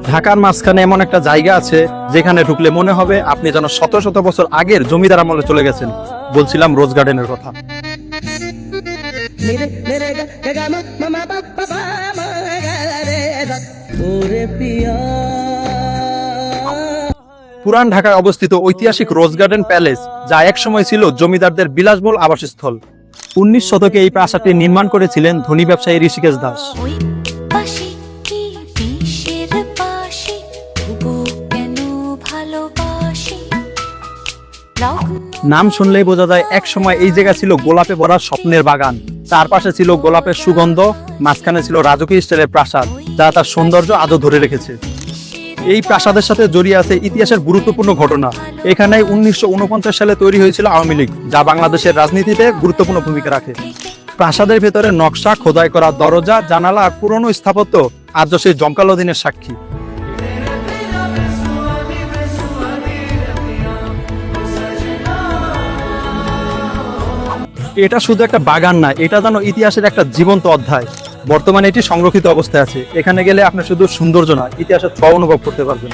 ঢাকার মাঝখানে এমন একটা জায়গা আছে যেখানে ঢুকলে মনে হবে আপনি যেন শত শত বছর আগের জমিদার আমলে চলে গেছেন। বলছিলাম রোজ গার্ডেনের কথা। পুরান ঢাকায় অবস্থিত ঐতিহাসিক রোজ গার্ডেন প্যালেস, যা একসময় ছিল জমিদারদের বিলাসবহুল আবাসস্থল। 19 শতকে এই প্রাসাদটি নির্মাণ করেছিলেন ধনী ব্যবসায়ী ঋষিকেশ দাস। নাম শুনলেই বোঝা যায় এক সময় এই জায়গা ছিল গোলাপে ভরা স্বপ্নের বাগান। চারপাশে ছিল গোলাপের সুগন্ধ, মাঝখানে ছিল রাজকীয় স্টাইলের প্রাসাদ, যা তার সৌন্দর্য আজও ধরে রেখেছে। এই প্রাসাদের সাথে জড়িয়ে আছে ইতিহাসের গুরুত্বপূর্ণ ঘটনা। এখানে 1949 সালে তৈরি হয়েছিল আওয়ামী লীগ, যা বাংলাদেশের রাজনীতিতে গুরুত্বপূর্ণ ভূমিকা রাখে। প্রাসাদের ভেতরে নকশা, খোদাই করা দরজা, জানালা আর পুরনো স্থাপত্য আজও সেই জমকালো দিনের সাক্ষী। এটা শুধু একটা বাগান না, এটা যেন ইতিহাসের একটা জীবন্ত অধ্যায়। বর্তমানে এটি সংরক্ষিত অবস্থায় আছে। এখানে গেলে আপনি শুধু সৌন্দর্য না, ইতিহাসের ছোঁয়া অনুভব করতে পারবেন।